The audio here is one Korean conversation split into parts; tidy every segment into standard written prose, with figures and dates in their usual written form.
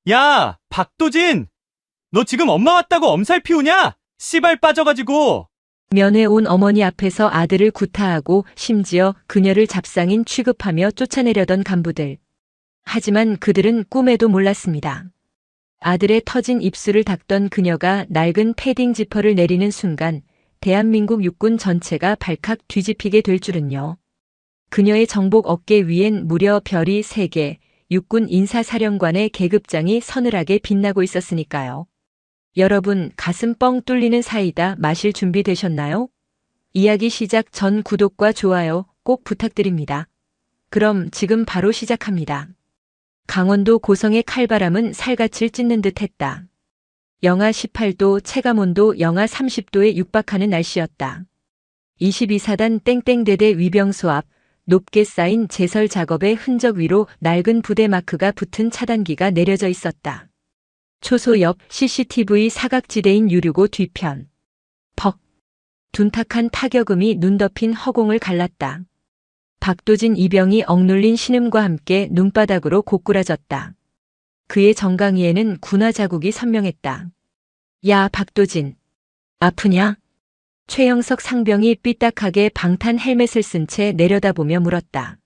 야, 박도진! 너 지금 엄마 왔다고 엄살 피우냐? 씨발 빠져가지고. 면회 온 어머니 앞에서 아들을 구타하고 심지어 그녀를 잡상인 취급하며 쫓아내려던 간부들. 하지만 그들은 꿈에도 몰랐습니다. 아들의 터진 입술을 닦던 그녀가 낡은 패딩 지퍼를 내리는 순간 대한민국 육군 전체가 발칵 뒤집히게 될 줄은요. 그녀의 정복 어깨 위엔 무려 별이 3개, 육군 인사사령관의 계급장이 서늘하게 빛나고 있었으니까요. 여러분, 가슴 뻥 뚫리는 사이다 마실 준비 되셨나요? 이야기 시작 전 구독과 좋아요 꼭 부탁드립니다. 그럼 지금 바로 시작합니다. 강원도 고성의 칼바람은 살갗을 찢는 듯 했다. 영하 18도, 체감온도 영하 30도에 육박하는 날씨였다. 22사단 땡땡대대 위병소 앞 높게 쌓인 제설 작업의 흔적 위로 낡은 부대 마크가 붙은 차단기가 내려져 있었다. 초소 옆 CCTV 사각지대인 유류고 뒤편. 퍽. 둔탁한 타격음이 눈 덮인 허공을 갈랐다. 박도진 이병이 억눌린 신음과 함께 눈바닥으로 고꾸라졌다. 그의 정강이에는 군화 자국이 선명했다. 야, 박도진. 아프냐? 최영석 상병이 삐딱하게 방탄 헬멧을 쓴 채 내려다보며 물었다.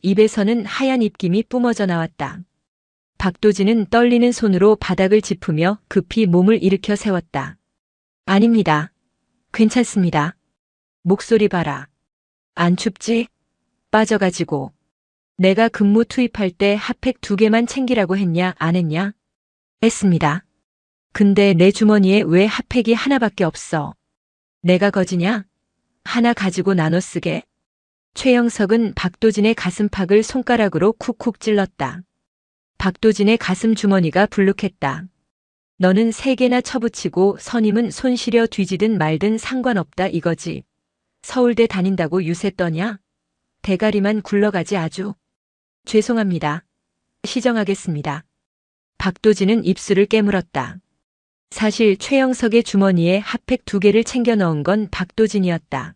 입에서는 하얀 입김이 뿜어져 나왔다. 박도진은 떨리는 손으로 바닥을 짚으며 급히 몸을 일으켜 세웠다. 아닙니다. 괜찮습니다. 목소리 봐라. 안 춥지? 빠져가지고. 내가 근무 투입할 때 핫팩 2개만 챙기라고 했냐, 안 했냐? 했습니다. 근데 내 주머니에 왜 핫팩이 하나밖에 없어? 내가 거지냐? 하나 가지고 나눠 쓰게? 최영석은 박도진의 가슴팍을 손가락으로 쿡쿡 찔렀다. 박도진의 가슴 주머니가 불룩했다. 너는 3개나 쳐붙이고 선임은 손 시려 뒤지든 말든 상관없다 이거지. 서울대 다닌다고 유세 떠냐? 대가리만 굴러가지 아주. 죄송합니다. 시정하겠습니다. 박도진은 입술을 깨물었다. 사실 최영석의 주머니에 핫팩 2개를 챙겨 넣은 건 박도진이었다.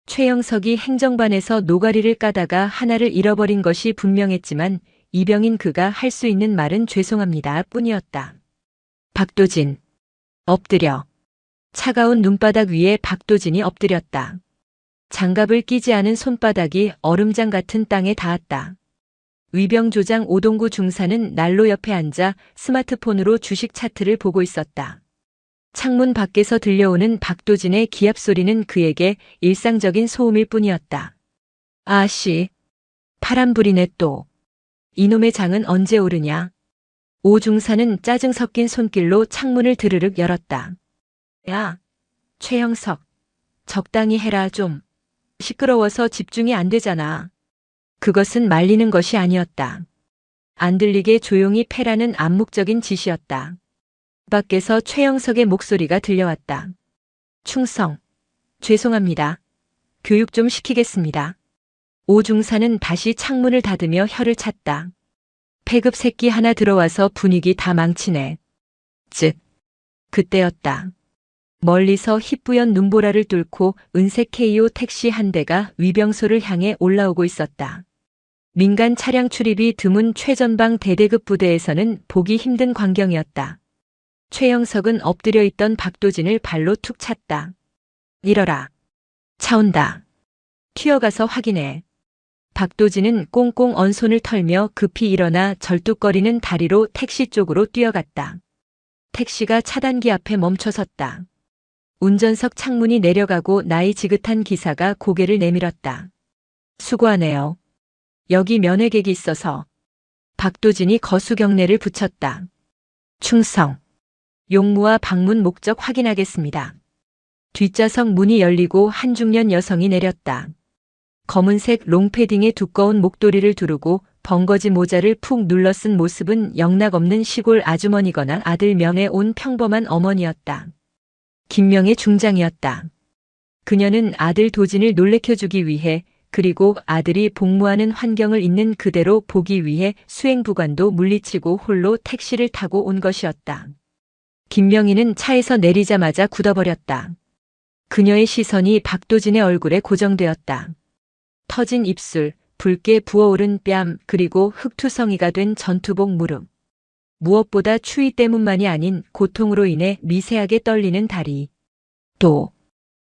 최영석이 행정반에서 노가리를 까다가 하나를 잃어버린 것이 분명했지만 이병인 그가 할 수 있는 말은 죄송합니다 뿐이었다. 박도진. 엎드려. 차가운 눈바닥 위에 박도진이 엎드렸다. 장갑을 끼지 않은 손바닥이 얼음장 같은 땅에 닿았다. 위병조장 오동구 중사는 난로 옆에 앉아 스마트폰으로 주식 차트를 보고 있었다. 창문 밖에서 들려오는 박도진의 기합 소리는 그에게 일상적인 소음일 뿐이었다. 아씨. 파란불이네 또. 이놈의 장은 언제 오르냐? 오 중사는 짜증 섞인 손길로 창문을 드르륵 열었다. 야, 최영석. 적당히 해라 좀. 시끄러워서 집중이 안 되잖아. 그것은 말리는 것이 아니었다. 안 들리게 조용히 패라는 암묵적인 지시였다. 밖에서 최영석의 목소리가 들려왔다. 충성. 죄송합니다. 교육 좀 시키겠습니다. 오 중사는 다시 창문을 닫으며 혀를 찼다. 패급 새끼 하나 들어와서 분위기 다 망치네. 즉. 그때였다. 멀리서 희뿌연 눈보라를 뚫고 은색 K5 택시 한 대가 위병소를 향해 올라오고 있었다. 민간 차량 출입이 드문 최전방 대대급 부대에서는 보기 힘든 광경이었다. 최영석은 엎드려 있던 박도진을 발로 툭 찼다. 일어라. 차 온다. 튀어가서 확인해. 박도진은 꽁꽁 언 손을 털며 급히 일어나 절뚝거리는 다리로 택시 쪽으로 뛰어갔다. 택시가 차단기 앞에 멈춰섰다. 운전석 창문이 내려가고 나이 지긋한 기사가 고개를 내밀었다. 수고하네요. 여기 면회객이 있어서. 박도진이 거수경례를 붙였다. 충성. 용무와 방문 목적 확인하겠습니다. 뒷좌석 문이 열리고 한 중년 여성이 내렸다. 검은색 롱패딩에 두꺼운 목도리를 두르고 벙거지 모자를 푹 눌러 쓴 모습은 영락없는 시골 아주머니거나 아들 면회 온 평범한 어머니였다. 김명의 중장이었다. 그녀는 아들 도진을 놀래켜주기 위해 그리고 아들이 복무하는 환경을 있는 그대로 보기 위해 수행부관도 물리치고 홀로 택시를 타고 온 것이었다. 김명희는 차에서 내리자마자 굳어버렸다. 그녀의 시선이 박도진의 얼굴에 고정되었다. 터진 입술, 붉게 부어오른 뺨, 그리고 흑투성이가 된 전투복 무릎. 무엇보다 추위 때문만이 아닌 고통으로 인해 미세하게 떨리는 다리. 또,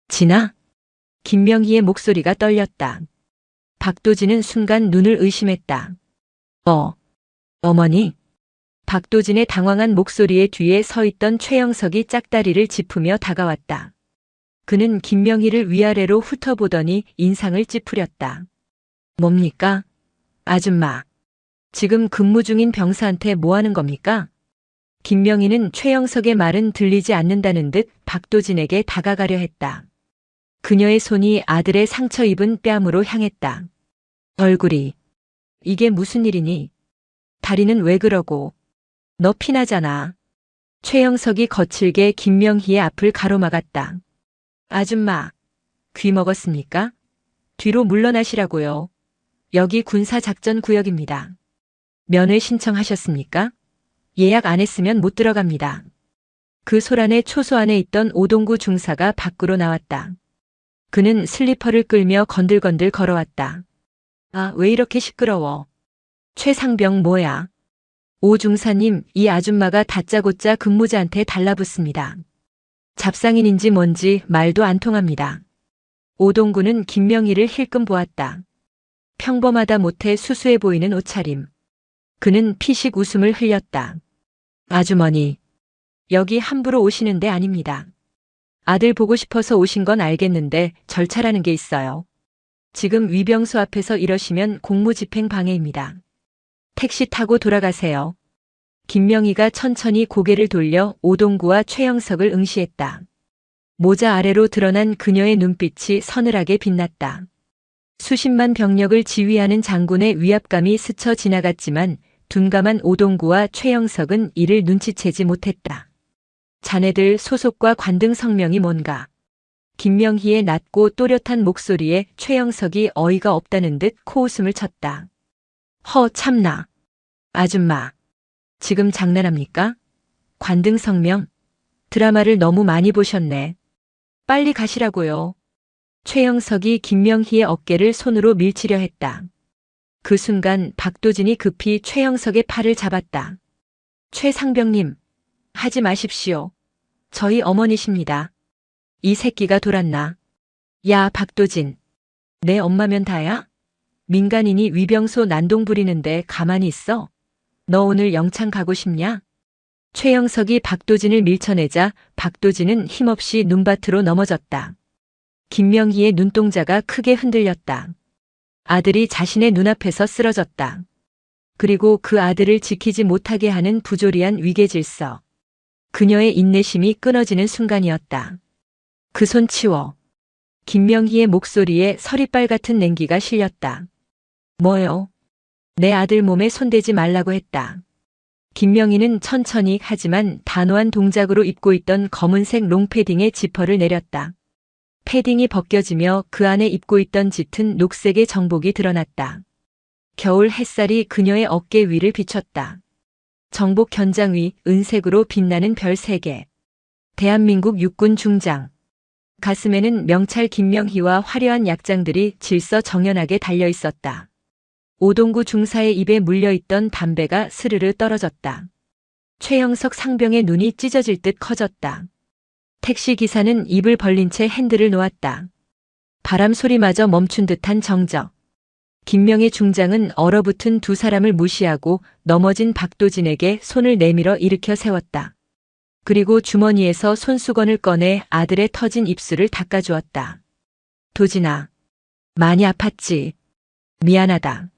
진아? 김명희의 목소리가 떨렸다. 박도진은 순간 눈을 의심했다. 어머니? 박도진의 당황한 목소리의 뒤에 서 있던 최영석이 짝다리를 짚으며 다가왔다. 그는 김명희를 위아래로 훑어보더니 인상을 찌푸렸다. 뭡니까? 아줌마. 지금 근무 중인 병사한테 뭐 하는 겁니까? 김명희는 최영석의 말은 들리지 않는다는 듯 박도진에게 다가가려 했다. 그녀의 손이 아들의 상처 입은 뺨으로 향했다. 얼굴이. 이게 무슨 일이니? 다리는 왜 그러고? 너 피나잖아. 최영석이 거칠게 김명희의 앞을 가로막았다. 아줌마, 귀 먹었습니까? 뒤로 물러나시라고요. 여기 군사작전구역입니다. 면회 신청하셨습니까? 예약 안 했으면 못 들어갑니다. 그 소란의 초소 안에 있던 오동구 중사가 밖으로 나왔다. 그는 슬리퍼를 끌며 건들건들 걸어왔다. 아, 왜 이렇게 시끄러워? 최상병 뭐야? 오 중사님, 이 아줌마가 다짜고짜 근무자한테 달라붙습니다. 잡상인인지 뭔지 말도 안 통합니다. 오동구는 김명희를 힐끔 보았다. 평범하다 못해 수수해 보이는 옷차림. 그는 피식 웃음을 흘렸다. 아주머니, 여기 함부로 오시는 데 아닙니다. 아들 보고 싶어서 오신 건 알겠는데 절차라는 게 있어요. 지금 위병소 앞에서 이러시면 공무집행 방해입니다. 택시 타고 돌아가세요. 김명희가 천천히 고개를 돌려 오동구와 최영석을 응시했다. 모자 아래로 드러난 그녀의 눈빛이 서늘하게 빛났다. 수십만 병력을 지휘하는 장군의 위압감이 스쳐 지나갔지만 둔감한 오동구와 최영석은 이를 눈치채지 못했다. 자네들 소속과 관등 성명이 뭔가? 김명희의 낮고 또렷한 목소리에 최영석이 어이가 없다는 듯 코웃음을 쳤다. 참나. 아줌마. 지금 장난합니까? 관등 성명? 드라마를 너무 많이 보셨네. 빨리 가시라고요. 최영석이 김명희의 어깨를 손으로 밀치려 했다. 그 순간 박도진이 급히 최영석의 팔을 잡았다. 최상병님, 하지 마십시오. 저희 어머니십니다. 이 새끼가 돌았나? 야, 박도진. 내 엄마면 다야? 민간인이 위병소 난동 부리는데 가만히 있어? 너 오늘 영창 가고 싶냐? 최영석이 박도진을 밀쳐내자 박도진은 힘없이 눈밭으로 넘어졌다. 김명희의 눈동자가 크게 흔들렸다. 아들이 자신의 눈앞에서 쓰러졌다. 그리고 그 아들을 지키지 못하게 하는 부조리한 위계질서. 그녀의 인내심이 끊어지는 순간이었다. 그 손 치워. 김명희의 목소리에 서리빨 같은 냉기가 실렸다. 뭐요? 내 아들 몸에 손대지 말라고 했다. 김명희는 천천히 하지만 단호한 동작으로 입고 있던 검은색 롱패딩의 지퍼를 내렸다. 패딩이 벗겨지며 그 안에 입고 있던 짙은 녹색의 정복이 드러났다. 겨울 햇살이 그녀의 어깨 위를 비췄다. 정복 견장 위 은색으로 빛나는 별 3개. 대한민국 육군 중장. 가슴에는 명찰 김명희와 화려한 약장들이 질서정연하게 달려 있었다. 오동구 중사의 입에 물려있던 담배가 스르르 떨어졌다. 최영석 상병의 눈이 찢어질 듯 커졌다. 택시 기사는 입을 벌린 채 핸들을 놓았다. 바람 소리마저 멈춘 듯한 정적. 김명희 중장은 얼어붙은 두 사람을 무시하고 넘어진 박도진에게 손을 내밀어 일으켜 세웠다. 그리고 주머니에서 손수건을 꺼내 아들의 터진 입술을 닦아주었다. 도진아, 많이 아팠지? 미안하다.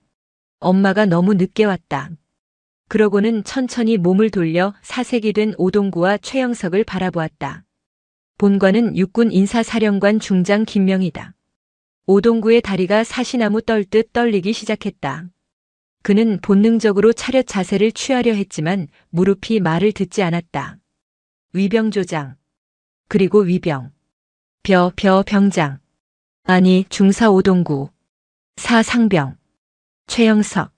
엄마가 너무 늦게 왔다. 그러고는 천천히 몸을 돌려 사색이 된 오동구와 최영석을 바라보았다. 본관은 육군 인사사령관 중장 김명희다. 오동구의 다리가 사시나무 떨듯 떨리기 시작했다. 그는 본능적으로 차렷 자세를 취하려 했지만 무릎이 말을 듣지 않았다. 위병조장. 그리고 위병. 병장. 아니, 중사 오동구. 사상병. 최영석.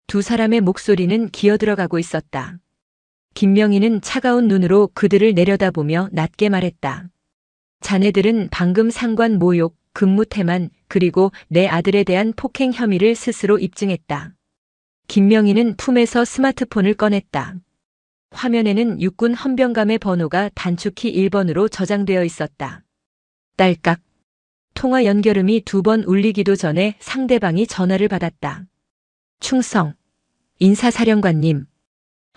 두 사람의 목소리는 기어들어가고 있었다. 김명희는 차가운 눈으로 그들을 내려다보며 낮게 말했다. 자네들은 방금 상관 모욕, 근무 태만, 그리고 내 아들에 대한 폭행 혐의를 스스로 입증했다. 김명희는 품에서 스마트폰을 꺼냈다. 화면에는 육군 헌병감의 번호가 단축키 1번으로 저장되어 있었다. 딸깍. 통화 연결음이 2번 울리기도 전에 상대방이 전화를 받았다. 충성. 인사사령관님.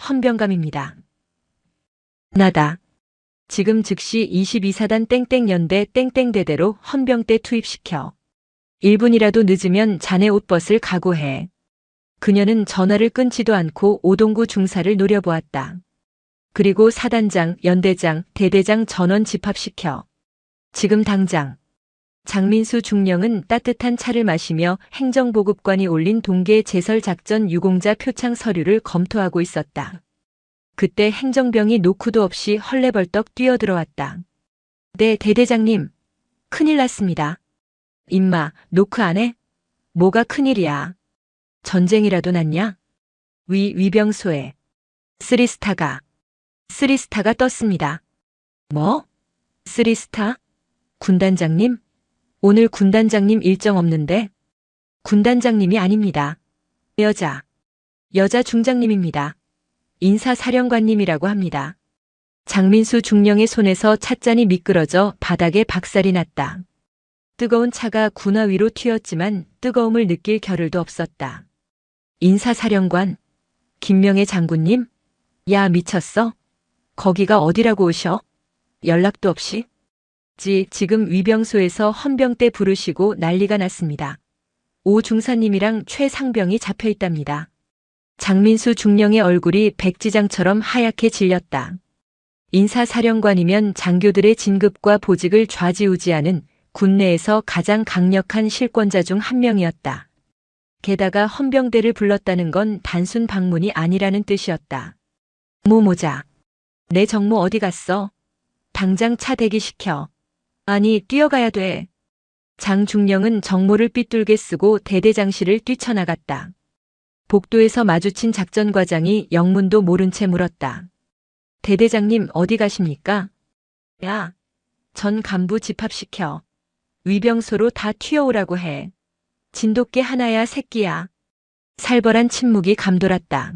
헌병감입니다. 나다. 지금 즉시 22사단 땡땡연대 땡땡대대로 헌병대 투입시켜. 1분이라도 늦으면 자네 옷벗을 각오해. 그녀는 전화를 끊지도 않고 오동구 중사를 노려보았다. 그리고 사단장, 연대장, 대대장 전원 집합시켜. 지금 당장. 장민수 중령은 따뜻한 차를 마시며 행정보급관이 올린 동계 제설작전 유공자 표창 서류를 검토하고 있었다. 그때 행정병이 노크도 없이 헐레벌떡 뛰어들어왔다. 네, 대대장님. 큰일 났습니다. 임마, 노크 안 해? 뭐가 큰일이야? 전쟁이라도 났냐? 위병소에. 쓰리스타가 떴습니다. 뭐? 쓰리스타? 군단장님? 오늘 군단장님 일정 없는데? 군단장님이 아닙니다. 여자 중장님입니다. 인사사령관님이라고 합니다. 장민수 중령의 손에서 찻잔이 미끄러져 바닥에 박살이 났다. 뜨거운 차가 군화 위로 튀었지만 뜨거움을 느낄 겨를도 없었다. 인사사령관, 김명애 장군님? 야, 미쳤어? 거기가 어디라고 오셔? 연락도 없이? 지금 위병소에서 헌병대 부르시고 난리가 났습니다. 오 중사님이랑 최 상병이 잡혀 있답니다. 장민수 중령의 얼굴이 백지장처럼 하얗게 질렸다. 인사사령관이면 장교들의 진급과 보직을 좌지우지하는 군내에서 가장 강력한 실권자 중 한 명이었다. 게다가 헌병대를 불렀다는 건 단순 방문이 아니라는 뜻이었다. 모자. 내 정모 어디 갔어? 당장 차 대기시켜. 아니, 뛰어가야 돼. 장중령은 정모를 삐뚤게 쓰고 대대장실을 뛰쳐나갔다. 복도에서 마주친 작전과장이 영문도 모른 채 물었다. 대대장님 어디 가십니까? 야, 전 간부 집합시켜. 위병소로 다 튀어오라고 해. 진돗개 하나야 새끼야. 살벌한 침묵이 감돌았다.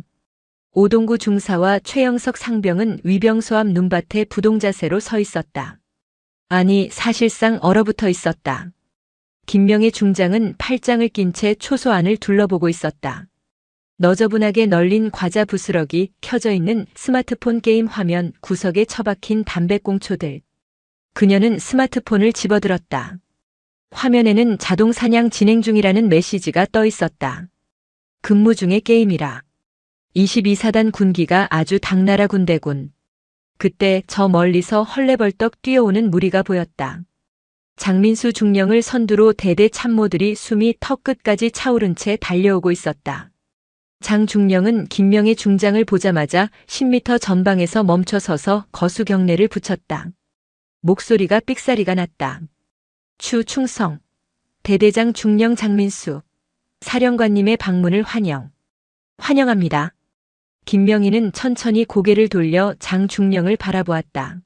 오동구 중사와 최영석 상병은 위병소 앞 눈밭에 부동자세로 서 있었다. 아니, 사실상 얼어붙어 있었다. 김명애 중장은 팔짱을 낀 채 초소 안을 둘러보고 있었다. 너저분하게 널린 과자 부스러기, 켜져 있는 스마트폰 게임 화면, 구석에 처박힌 담배꽁초들. 그녀는 스마트폰을 집어들었다. 화면에는 자동 사냥 진행 중이라는 메시지가 떠 있었다. 근무 중의 게임이라. 22사단 군기가 아주 당나라 군대군. 그때 저 멀리서 헐레벌떡 뛰어오는 무리가 보였다. 장민수 중령을 선두로 대대 참모들이 숨이 턱끝까지 차오른 채 달려오고 있었다. 장 중령은 김명애 중장을 보자마자 10m 전방에서 멈춰서서 거수경례를 붙였다. 목소리가 삑사리가 났다. 충성. 대대장 중령 장민수. 사령관님의 방문을 환영합니다. 김명희는 천천히 고개를 돌려 장 중령을 바라보았다.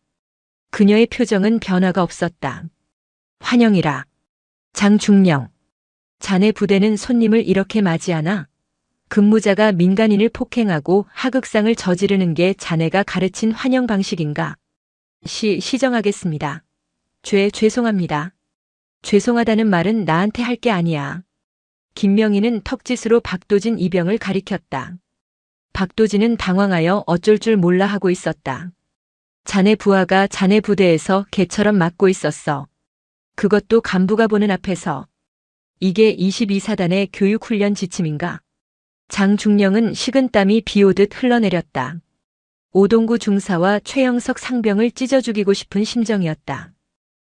그녀의 표정은 변화가 없었다. 환영이라. 장 중령. 자네 부대는 손님을 이렇게 맞이하나? 근무자가 민간인을 폭행하고 하극상을 저지르는 게 자네가 가르친 환영 방식인가? 시정하겠습니다. 죄송합니다. 죄송하다는 말은 나한테 할 게 아니야. 김명희는 턱짓으로 박도진 이병을 가리켰다. 박도진은 당황하여 어쩔 줄 몰라 하고 있었다. 자네 부하가 자네 부대에서 개처럼 맞고 있었어. 그것도 간부가 보는 앞에서. 이게 22사단의 교육훈련 지침인가? 장중령은 식은땀이 비오듯 흘러내렸다. 오동구 중사와 최영석 상병을 찢어 죽이고 싶은 심정이었다.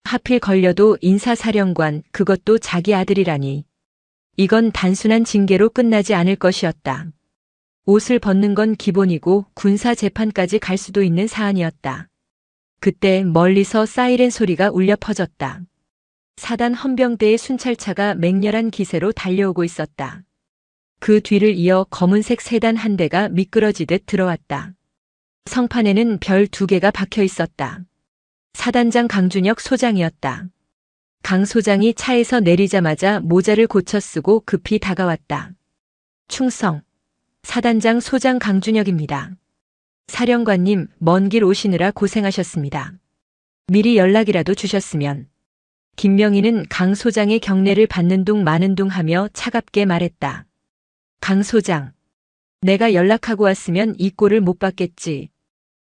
하필 걸려도 인사사령관, 그것도 자기 아들이라니. 이건 단순한 징계로 끝나지 않을 것이었다. 옷을 벗는 건 기본이고 군사 재판까지 갈 수도 있는 사안이었다. 그때 멀리서 사이렌 소리가 울려 퍼졌다. 사단 헌병대의 순찰차가 맹렬한 기세로 달려오고 있었다. 그 뒤를 이어 검은색 세단 한 대가 미끄러지듯 들어왔다. 성판에는 별 2개가 박혀 있었다. 사단장 강준혁 소장이었다. 강 소장이 차에서 내리자마자 모자를 고쳐 쓰고 급히 다가왔다. 충성. 사단장 소장 강준혁입니다. 사령관님, 먼 길 오시느라 고생하셨습니다. 미리 연락이라도 주셨으면. 김명희는 강 소장의 경례를 받는 둥 마는 둥 하며 차갑게 말했다. 강 소장, 내가 연락하고 왔으면 이 꼴을 못 봤겠지.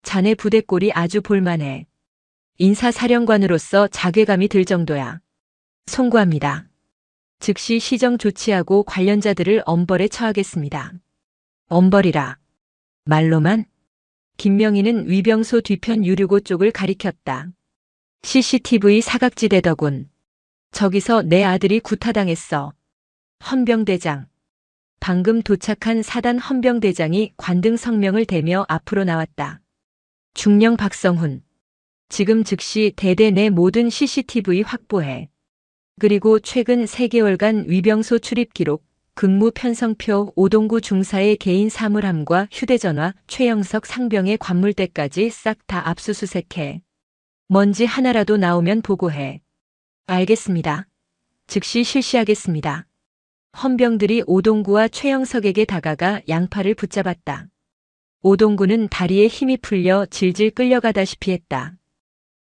자네 부대 꼴이 아주 볼만해. 인사사령관으로서 자괴감이 들 정도야. 송구합니다. 즉시 시정 조치하고 관련자들을 엄벌에 처하겠습니다. 엄벌이라. 말로만? 김명희는 위병소 뒤편 유류고 쪽을 가리켰다. CCTV 사각지대더군. 저기서 내 아들이 구타당했어. 헌병대장. 방금 도착한 사단 헌병대장이 관등 성명을 대며 앞으로 나왔다. 중령 박성훈. 지금 즉시 대대 내 모든 CCTV 확보해. 그리고 최근 3개월간 위병소 출입 기록, 근무 편성표, 오동구 중사의 개인 사물함과 휴대전화, 최영석 상병의 관물대까지 싹 다 압수수색해. 먼지 하나라도 나오면 보고해. 알겠습니다. 즉시 실시하겠습니다. 헌병들이 오동구와 최영석에게 다가가 양팔을 붙잡았다. 오동구는 다리에 힘이 풀려 질질 끌려가다시피 했다.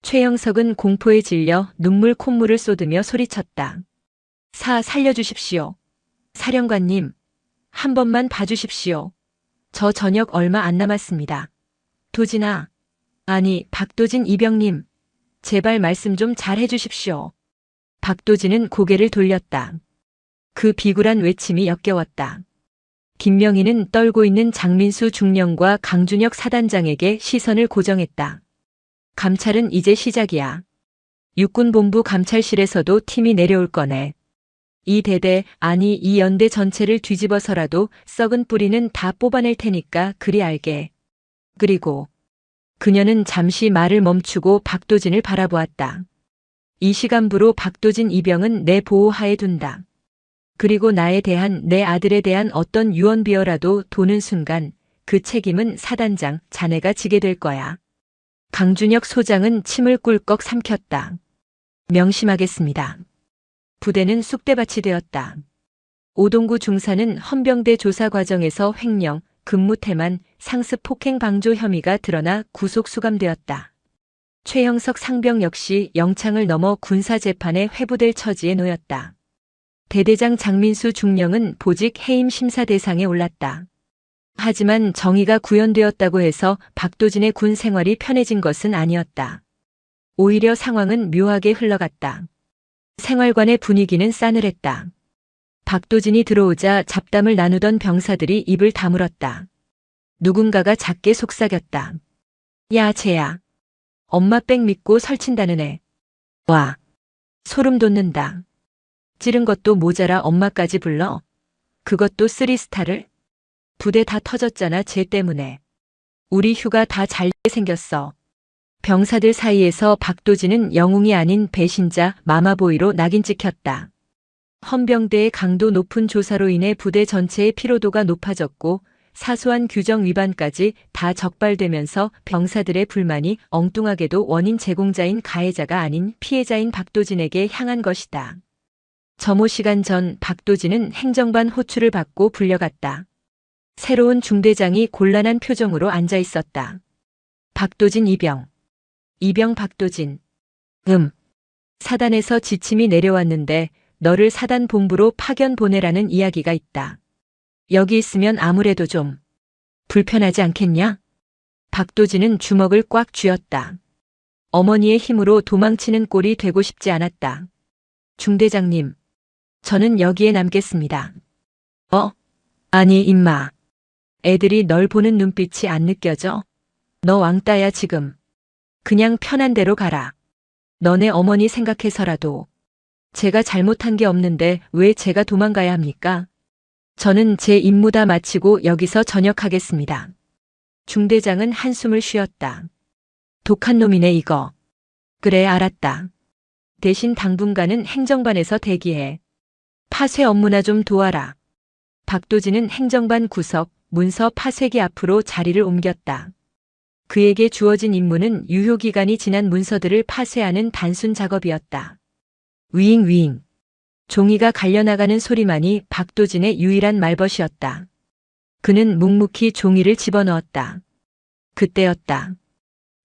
최영석은 공포에 질려 눈물 콧물을 쏟으며 소리쳤다. 살려주십시오. 사령관님, 한 번만 봐주십시오. 저 저녁 얼마 안 남았습니다. 도진아, 아니 박도진 이병님, 제발 말씀 좀 잘 해주십시오. 박도진은 고개를 돌렸다. 그 비굴한 외침이 역겨웠다. 김명희는 떨고 있는 장민수 중령과 강준혁 사단장에게 시선을 고정했다. 감찰은 이제 시작이야. 육군본부 감찰실에서도 팀이 내려올 거네. 이 대대, 아니 이 연대 전체를 뒤집어서라도 썩은 뿌리는 다 뽑아낼 테니까 그리 알게. 그리고 그녀는 잠시 말을 멈추고 박도진을 바라보았다. 이 시간부로 박도진 이병은 내 보호하에 둔다. 그리고 나에 대한 내 아들에 대한 어떤 유언비어라도 도는 순간 그 책임은 사단장 자네가 지게 될 거야. 강준혁 소장은 침을 꿀꺽 삼켰다. 명심하겠습니다. 부대는 쑥대밭이 되었다. 오동구 중사는 헌병대 조사 과정에서 횡령, 근무태만, 상습 폭행 방조 혐의가 드러나 구속 수감되었다. 최영석 상병 역시 영창을 넘어 군사재판에 회부될 처지에 놓였다. 대대장 장민수 중령은 보직 해임 심사 대상에 올랐다. 하지만 정의가 구현되었다고 해서 박도진의 군 생활이 편해진 것은 아니었다. 오히려 상황은 묘하게 흘러갔다. 생활관의 분위기는 싸늘했다. 박도진이 들어오자 잡담을 나누던 병사들이 입을 다물었다. 누군가가 작게 속삭였다. 야, 쟤야. 엄마 백 믿고 설친다는 애. 와. 소름 돋는다. 찌른 것도 모자라 엄마까지 불러? 그것도 3스타를? 부대 다 터졌잖아, 쟤 때문에. 우리 휴가 다 잘게 생겼어. 병사들 사이에서 박도진은 영웅이 아닌 배신자 마마보이로 낙인 찍혔다. 헌병대의 강도 높은 조사로 인해 부대 전체의 피로도가 높아졌고 사소한 규정 위반까지 다 적발되면서 병사들의 불만이 엉뚱하게도 원인 제공자인 가해자가 아닌 피해자인 박도진에게 향한 것이다. 점호 시간 전 박도진은 행정반 호출을 받고 불려갔다. 새로운 중대장이 곤란한 표정으로 앉아 있었다. 박도진 이병. 이병 박도진. 사단에서 지침이 내려왔는데 너를 사단 본부로 파견 보내라는 이야기가 있다. 여기 있으면 아무래도 좀 불편하지 않겠냐? 박도진은 주먹을 꽉 쥐었다. 어머니의 힘으로 도망치는 꼴이 되고 싶지 않았다. 중대장님, 저는 여기에 남겠습니다. 아니 임마. 애들이 널 보는 눈빛이 안 느껴져? 너 왕따야 지금. 그냥 편한 대로 가라. 너네 어머니 생각해서라도. 제가 잘못한 게 없는데 왜 제가 도망가야 합니까? 저는 제 임무 다 마치고 여기서 전역하겠습니다. 중대장은 한숨을 쉬었다. 독한 놈이네 이거. 그래 알았다. 대신 당분간은 행정반에서 대기해. 파쇄 업무나 좀 도와라. 박도진은 행정반 구석, 문서 파쇄기 앞으로 자리를 옮겼다. 그에게 주어진 임무는 유효기간이 지난 문서들을 파쇄하는 단순 작업이었다. 위잉위잉. 종이가 갈려나가는 소리만이 박도진의 유일한 말벗이었다. 그는 묵묵히 종이를 집어넣었다. 그때였다.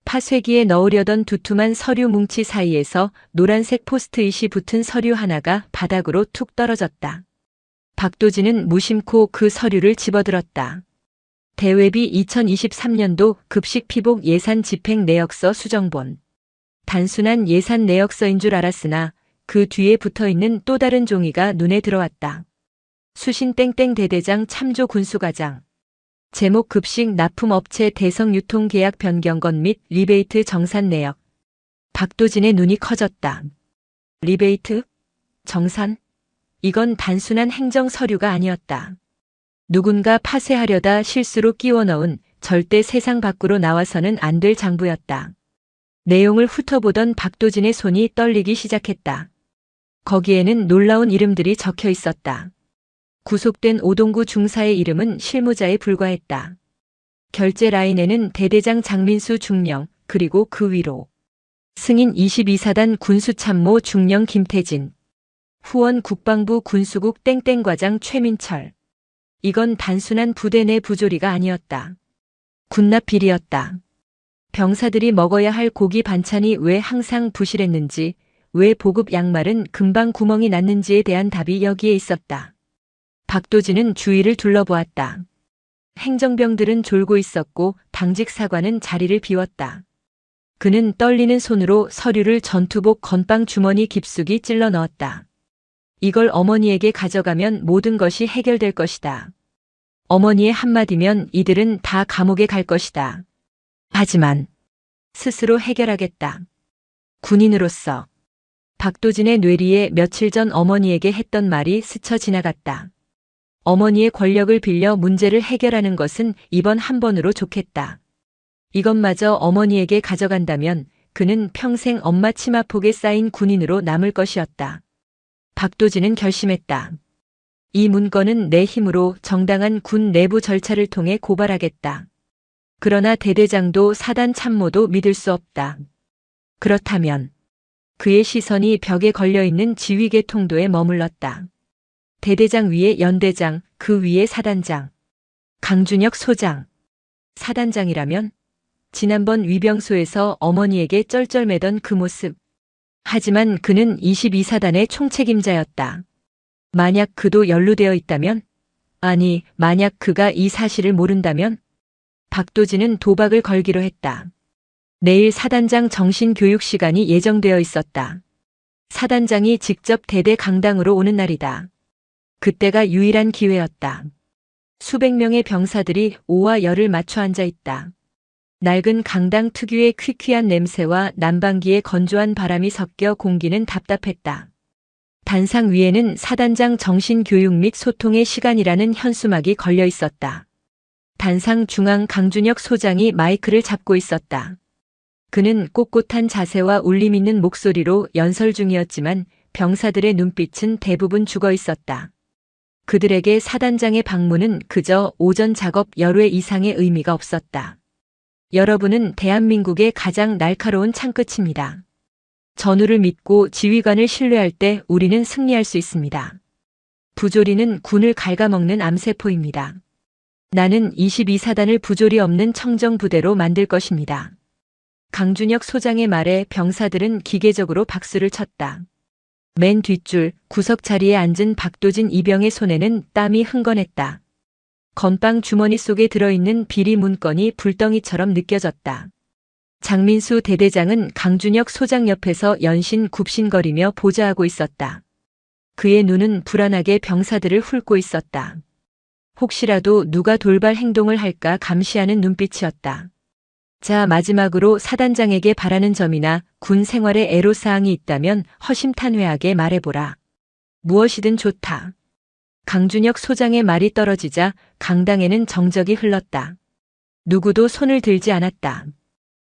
파쇄기에 넣으려던 두툼한 서류 뭉치 사이에서 노란색 포스트잇이 붙은 서류 하나가 바닥으로 툭 떨어졌다. 박도진은 무심코 그 서류를 집어들었다. 대외비 2023년도 급식 피복 예산 집행 내역서 수정본. 단순한 예산 내역서인 줄 알았으나 그 뒤에 붙어있는 또 다른 종이가 눈에 들어왔다. 수신 땡땡 대대장 참조 군수과장. 제목 급식 납품업체 대성 유통계약 변경건 및 리베이트 정산 내역. 박도진의 눈이 커졌다. 리베이트? 정산? 이건 단순한 행정 서류가 아니었다. 누군가 파쇄하려다 실수로 끼워 넣은 절대 세상 밖으로 나와서는 안 될 장부였다. 내용을 훑어보던 박도진의 손이 떨리기 시작했다. 거기에는 놀라운 이름들이 적혀 있었다. 구속된 오동구 중사의 이름은 실무자에 불과했다. 결제 라인에는 대대장 장민수 중령, 그리고 그 위로 승인 22사단 군수참모 중령 김태진, 후원 국방부 군수국 땡땡과장 최민철. 이건 단순한 부대 내 부조리가 아니었다. 군납 비리였다. 병사들이 먹어야 할 고기 반찬이 왜 항상 부실했는지, 왜 보급 양말은 금방 구멍이 났는지에 대한 답이 여기에 있었다. 박도진은 주위를 둘러보았다. 행정병들은 졸고 있었고 당직 사관은 자리를 비웠다. 그는 떨리는 손으로 서류를 전투복 건빵 주머니 깊숙이 찔러 넣었다. 이걸 어머니에게 가져가면 모든 것이 해결될 것이다. 어머니의 한마디면 이들은 다 감옥에 갈 것이다. 하지만 스스로 해결하겠다. 군인으로서. 박도진의 뇌리에 며칠 전 어머니에게 했던 말이 스쳐 지나갔다. 어머니의 권력을 빌려 문제를 해결하는 것은 이번 한 번으로 좋겠다. 이것마저 어머니에게 가져간다면 그는 평생 엄마 치마폭에 쌓인 군인으로 남을 것이었다. 박도진은 결심했다. 이 문건은 내 힘으로 정당한 군 내부 절차를 통해 고발하겠다. 그러나 대대장도 사단 참모도 믿을 수 없다. 그렇다면 그의 시선이 벽에 걸려있는 지휘계 통도에 머물렀다. 대대장 위에 연대장, 그 위에 사단장. 강준혁 소장. 사단장이라면? 지난번 위병소에서 어머니에게 쩔쩔매던 그 모습. 하지만 그는 22사단의 총책임자였다. 만약 그도 연루되어 있다면? 아니, 만약 그가 이 사실을 모른다면? 박도진은 도박을 걸기로 했다. 내일 사단장 정신교육 시간이 예정되어 있었다. 사단장이 직접 대대 강당으로 오는 날이다. 그때가 유일한 기회였다. 수백 명의 병사들이 오와 열을 맞춰 앉아 있다. 낡은 강당 특유의 퀴퀴한 냄새와 난방기의 건조한 바람이 섞여 공기는 답답했다. 단상 위에는 사단장 정신교육 및 소통의 시간이라는 현수막이 걸려 있었다. 단상 중앙 강준혁 소장이 마이크를 잡고 있었다. 그는 꼿꼿한 자세와 울림 있는 목소리로 연설 중이었지만 병사들의 눈빛은 대부분 죽어 있었다. 그들에게 사단장의 방문은 그저 오전 작업 열외 이상의 의미가 없었다. 여러분은 대한민국의 가장 날카로운 창끝입니다. 전우를 믿고 지휘관을 신뢰할 때 우리는 승리할 수 있습니다. 부조리는 군을 갉아먹는 암세포입니다. 나는 22사단을 부조리 없는 청정부대로 만들 것입니다. 강준혁 소장의 말에 병사들은 기계적으로 박수를 쳤다. 맨 뒷줄 구석 자리에 앉은 박도진 이병의 손에는 땀이 흥건했다. 건빵 주머니 속에 들어있는 비리 문건이 불덩이처럼 느껴졌다. 장민수 대대장은 강준혁 소장 옆에서 연신 굽신거리며 보좌하고 있었다. 그의 눈은 불안하게 병사들을 훑고 있었다. 혹시라도 누가 돌발 행동을 할까 감시하는 눈빛이었다. 자, 마지막으로 사단장에게 바라는 점이나 군 생활에 애로사항이 있다면 허심탄회하게 말해보라. 무엇이든 좋다. 강준혁 소장의 말이 떨어지자 강당에는 정적이 흘렀다. 누구도 손을 들지 않았다.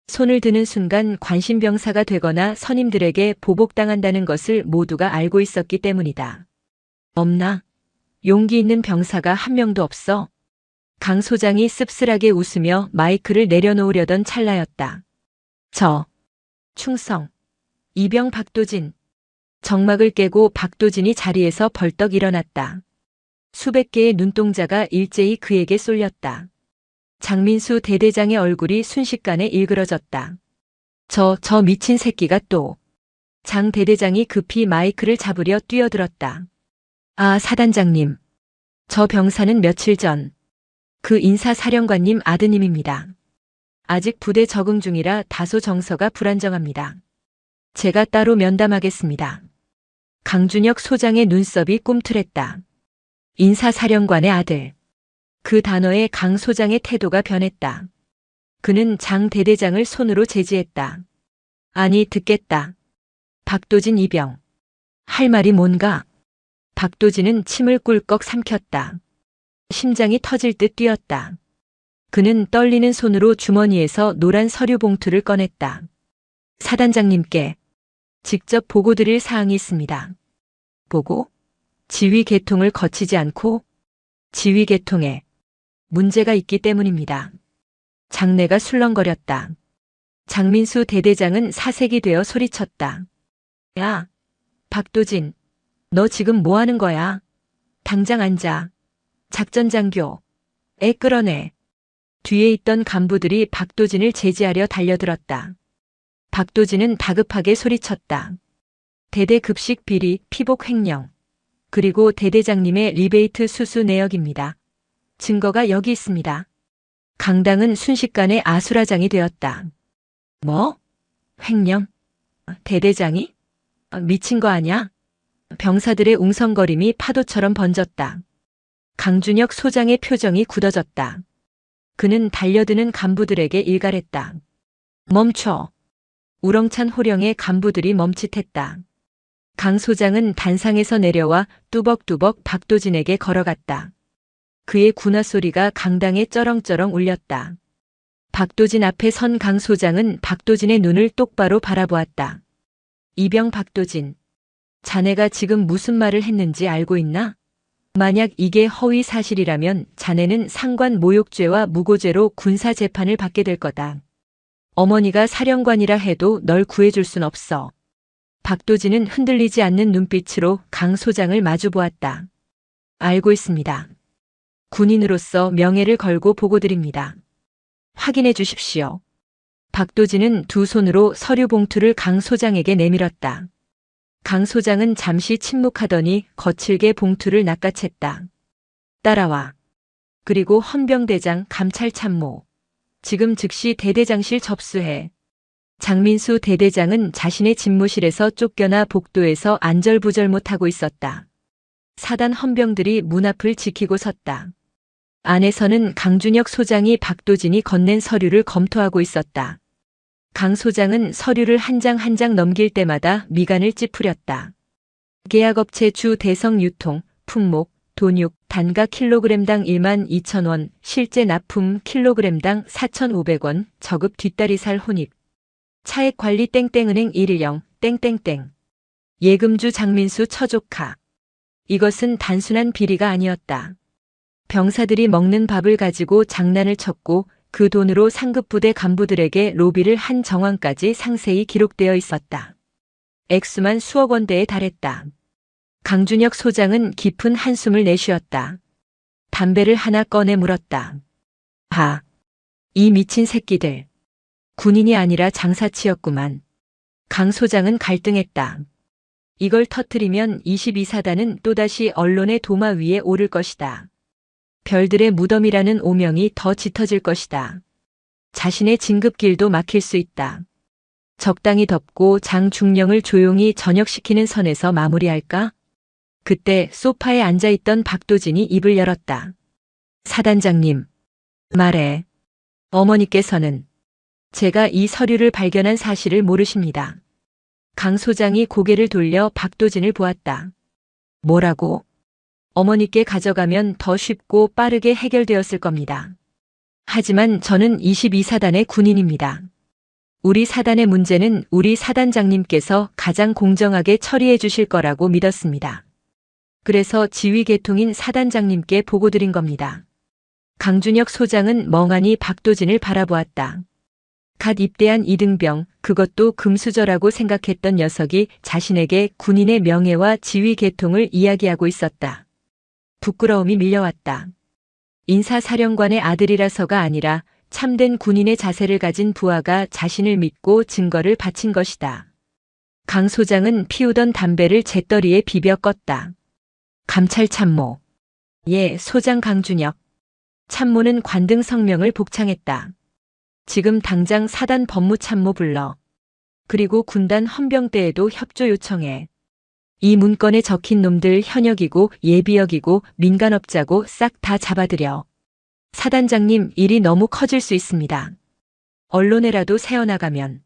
손을 드는 순간 관심병사가 되거나 선임들에게 보복당한다는 것을 모두가 알고 있었기 때문이다. 없나? 용기 있는 병사가 한 명도 없어? 강 소장이 씁쓸하게 웃으며 마이크를 내려놓으려던 찰나였다. 충성. 이병 박도진. 정막을 깨고 박도진이 자리에서 벌떡 일어났다. 수백 개의 눈동자가 일제히 그에게 쏠렸다. 장민수 대대장의 얼굴이 순식간에 일그러졌다. 저 미친 새끼가 또. 장 대대장이 급히 마이크를 잡으려 뛰어들었다. 아, 사단장님. 저 병사는 며칠 전 그 인사사령관님 아드님입니다. 아직 부대 적응 중이라 다소 정서가 불안정합니다. 제가 따로 면담하겠습니다. 강준혁 소장의 눈썹이 꿈틀했다. 인사사령관의 아들. 그 단어에 강 소장의 태도가 변했다. 그는 장 대대장을 손으로 제지했다. 아니, 듣겠다. 박도진 이병. 할 말이 뭔가? 박도진은 침을 꿀꺽 삼켰다. 심장이 터질 듯 뛰었다. 그는 떨리는 손으로 주머니에서 노란 서류 봉투를 꺼냈다. 사단장님께 직접 보고 드릴 사항이 있습니다. 보고? 지휘 계통을 거치지 않고? 지휘 계통에 문제가 있기 때문입니다. 장내가 술렁거렸다. 장민수 대대장은 사색이 되어 소리쳤다. 야, 박도진, 너 지금 뭐 하는 거야? 당장 앉아. 작전장교. 애 끌어내. 뒤에 있던 간부들이 박도진을 제지하려 달려들었다. 박도진은 다급하게 소리쳤다. 대대 급식 비리, 피복 횡령. 그리고 대대장님의 리베이트 수수 내역입니다. 증거가 여기 있습니다. 강당은 순식간에 아수라장이 되었다. 뭐? 횡령? 대대장이? 미친 거 아냐? 병사들의 웅성거림이 파도처럼 번졌다. 강준혁 소장의 표정이 굳어졌다. 그는 달려드는 간부들에게 일갈했다. 멈춰. 우렁찬 호령에 간부들이 멈칫했다. 강 소장은 단상에서 내려와 뚜벅뚜벅 박도진에게 걸어갔다. 그의 군화 소리가 강당에 쩌렁쩌렁 울렸다. 박도진 앞에 선 강 소장은 박도진의 눈을 똑바로 바라보았다. 이병 박도진, 자네가 지금 무슨 말을 했는지 알고 있나? 만약 이게 허위 사실이라면 자네는 상관 모욕죄와 무고죄로 군사 재판을 받게 될 거다. 어머니가 사령관이라 해도 널 구해줄 순 없어. 박도진은 흔들리지 않는 눈빛으로 강 소장을 마주보았다. 알고 있습니다. 군인으로서 명예를 걸고 보고드립니다. 확인해 주십시오. 박도진은 두 손으로 서류 봉투를 강 소장에게 내밀었다. 강 소장은 잠시 침묵하더니 거칠게 봉투를 낚아챘다. 따라와. 그리고 헌병대장 감찰참모. 지금 즉시 대대장실 접수해. 장민수 대대장은 자신의 집무실에서 쫓겨나 복도에서 안절부절 못하고 있었다. 사단 헌병들이 문 앞을 지키고 섰다. 안에서는 강준혁 소장이 박도진이 건넨 서류를 검토하고 있었다. 강 소장은 서류를 한 장 한 장 넘길 때마다 미간을 찌푸렸다. 계약업체 주 대성 유통, 품목, 돈육, 단가 킬로그램당 12,000원, 실제 납품 킬로그램당 4,500원, 저급 뒷다리살 혼입. 차액관리 땡땡은행 110, 땡땡땡. 예금주 장민수 처조카. 이것은 단순한 비리가 아니었다. 병사들이 먹는 밥을 가지고 장난을 쳤고 그 돈으로 상급부대 간부들에게 로비를 한 정황까지 상세히 기록되어 있었다. 액수만 수억 원대에 달했다. 강준혁 소장은 깊은 한숨을 내쉬었다. 담배를 하나 꺼내 물었다. 아, 이 미친 새끼들. 군인이 아니라 장사치였구만. 강 소장은 갈등했다. 이걸 터뜨리면 22사단은 또다시 언론의 도마 위에 오를 것이다. 별들의 무덤이라는 오명이 더 짙어질 것이다. 자신의 진급길도 막힐 수 있다. 적당히 덮고 장중령을 조용히 전역시키는 선에서 마무리할까? 그때 소파에 앉아있던 박도진이 입을 열었다. 사단장님, 말해. 어머니께서는 제가 이 서류를 발견한 사실을 모르십니다. 강 소장이 고개를 돌려 박도진을 보았다. 뭐라고? 어머니께 가져가면 더 쉽고 빠르게 해결되었을 겁니다. 하지만 저는 22사단의 군인입니다. 우리 사단의 문제는 우리 사단장님께서 가장 공정하게 처리해 주실 거라고 믿었습니다. 그래서 지휘 계통인 사단장님께 보고드린 겁니다. 강준혁 소장은 멍하니 박도진을 바라보았다. 갓 입대한 이등병, 그것도 금수저라고 생각했던 녀석이 자신에게 군인의 명예와 지휘 계통을 이야기하고 있었다. 부끄러움이 밀려왔다. 인사사령관의 아들이라서가 아니라 참된 군인의 자세를 가진 부하가 자신을 믿고 증거를 바친 것이다. 강 소장은 피우던 담배를 재떨이에 비벼 껐다. 감찰 참모. 예, 소장 강준혁. 참모는 관등 성명을 복창했다. 지금 당장 사단 법무참모 불러. 그리고 군단 헌병대에도 협조 요청해. 이 문건에 적힌 놈들 현역이고 예비역이고 민간업자고 싹 다 잡아들여. 사단장님, 일이 너무 커질 수 있습니다. 언론에라도 새어나가면.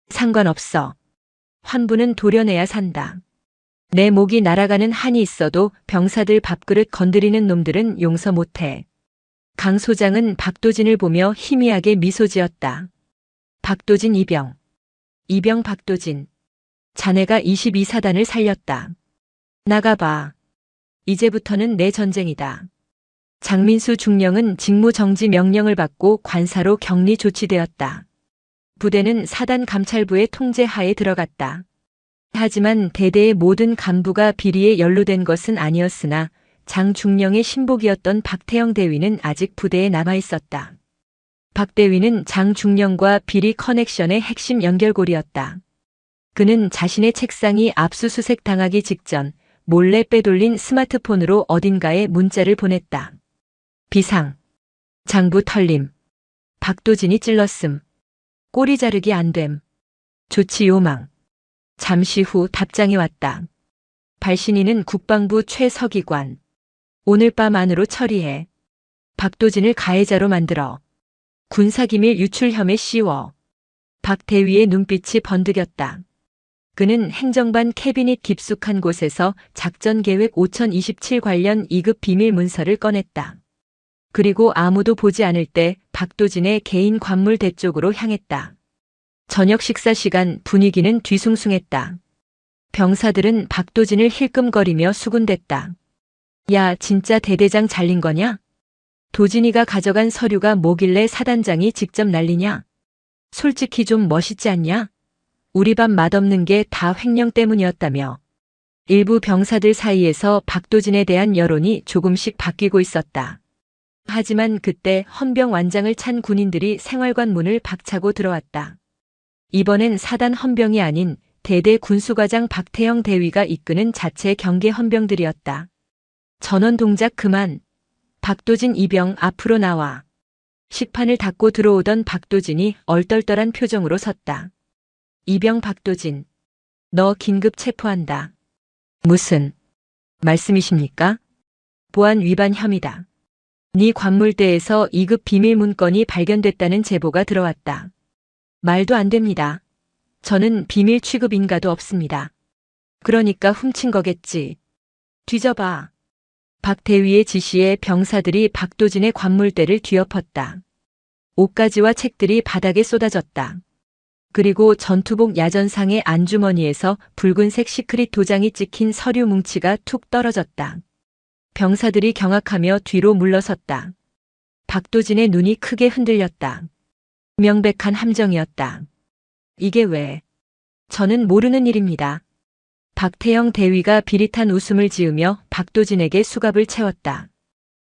상관없어. 환부는 도려내야 산다. 내 목이 날아가는 한이 있어도 병사들 밥그릇 건드리는 놈들은 용서 못해. 강 소장은 박도진을 보며 희미하게 미소 지었다. 박도진 이병. 이병 박도진. 자네가 22사단을 살렸다. 나가봐. 이제부터는 내 전쟁이다. 장민수 중령은 직무정지 명령을 받고 관사로 격리 조치되었다. 부대는 사단 감찰부의 통제하에 들어갔다. 하지만 대대의 모든 간부가 비리에 연루된 것은 아니었으나 장 중령의 신복이었던 박태영 대위는 아직 부대에 남아있었다. 박 대위는 장 중령과 비리 커넥션의 핵심 연결고리였다. 그는 자신의 책상이 압수수색 당하기 직전 몰래 빼돌린 스마트폰으로 어딘가에 문자를 보냈다. 비상. 장부 털림. 박도진이 찔렀음. 꼬리 자르기 안 됨. 조치 요망. 잠시 후 답장이 왔다. 발신인은 국방부 최서기관. 오늘 밤 안으로 처리해. 박도진을 가해자로 만들어. 군사기밀 유출 혐의 씌워. 박 대위의 눈빛이 번득였다. 그는 행정반 캐비닛 깊숙한 곳에서 작전계획 5027 관련 2급 비밀 문서를 꺼냈다. 그리고 아무도 보지 않을 때 박도진의 개인 관물대 쪽으로 향했다. 저녁 식사 시간 분위기는 뒤숭숭했다. 병사들은 박도진을 힐끔거리며 수군댔다. 야, 진짜 대대장 잘린 거냐? 도진이가 가져간 서류가 뭐길래 사단장이 직접 날리냐? 솔직히 좀 멋있지 않냐? 우리 밥 맛없는 게 다 횡령 때문이었다며. 일부 병사들 사이에서 박도진에 대한 여론이 조금씩 바뀌고 있었다. 하지만 그때 헌병 완장을 찬 군인들이 생활관 문을 박차고 들어왔다. 이번엔 사단 헌병이 아닌 대대 군수과장 박태영 대위가 이끄는 자체 경계 헌병들이었다. 전원 동작 그만. 박도진 이병 앞으로 나와. 식판을 닫고 들어오던 박도진이 얼떨떨한 표정으로 섰다. 이병 박도진. 너 긴급 체포한다. 무슨 말씀이십니까? 보안 위반 혐의다. 네 관물대에서 2급 비밀 문건이 발견됐다는 제보가 들어왔다. 말도 안 됩니다. 저는 비밀 취급 인가도 없습니다. 그러니까 훔친 거겠지. 뒤져봐. 박 대위의 지시에 병사들이 박도진의 관물대를 뒤엎었다. 옷가지와 책들이 바닥에 쏟아졌다. 그리고 전투복 야전상의 안주머니에서 붉은색 시크릿 도장이 찍힌 서류 뭉치가 툭 떨어졌다. 병사들이 경악하며 뒤로 물러섰다. 박도진의 눈이 크게 흔들렸다. 명백한 함정이었다. 이게 왜? 저는 모르는 일입니다. 박태영 대위가 비릿한 웃음을 지으며 박도진에게 수갑을 채웠다.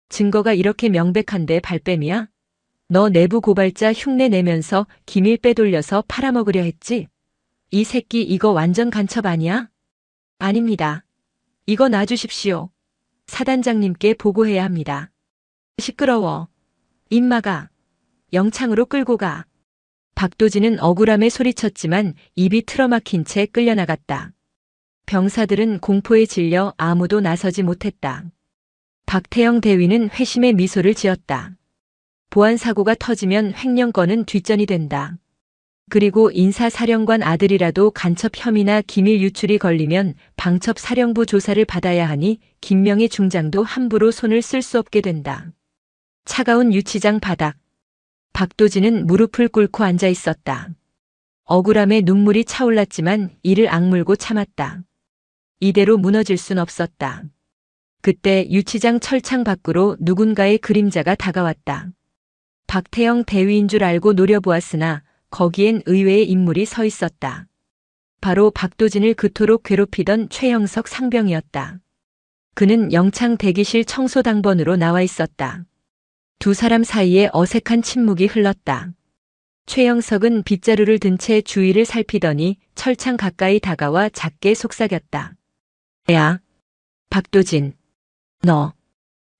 증거가 이렇게 명백한데 발뺌이야? 너 내부 고발자 흉내 내면서 기밀 빼돌려서 팔아먹으려 했지? 이 새끼 이거 완전 간첩 아니야? 아닙니다. 이거 놔주십시오. 사단장님께 보고해야 합니다. 시끄러워. 입마가. 영창으로 끌고 가. 박도진은 억울함에 소리쳤지만 입이 틀어막힌 채 끌려나갔다. 병사들은 공포에 질려 아무도 나서지 못했다. 박태영 대위는 회심의 미소를 지었다. 보안사고가 터지면 횡령건은 뒷전이 된다. 그리고 인사사령관 아들이라도 간첩 혐의나 기밀 유출이 걸리면 방첩사령부 조사를 받아야 하니 김명희 중장도 함부로 손을 쓸 수 없게 된다. 차가운 유치장 바닥. 박도진은 무릎을 꿇고 앉아 있었다. 억울함에 눈물이 차올랐지만 이를 악물고 참았다. 이대로 무너질 순 없었다. 그때 유치장 철창 밖으로 누군가의 그림자가 다가왔다. 박태영 대위인 줄 알고 노려보았으나 거기엔 의외의 인물이 서 있었다. 바로 박도진을 그토록 괴롭히던 최영석 상병이었다. 그는 영창 대기실 청소당번으로 나와 있었다. 두 사람 사이에 어색한 침묵이 흘렀다. 최영석은 빗자루를 든 채 주위를 살피더니 철창 가까이 다가와 작게 속삭였다. 야, 박도진. 너,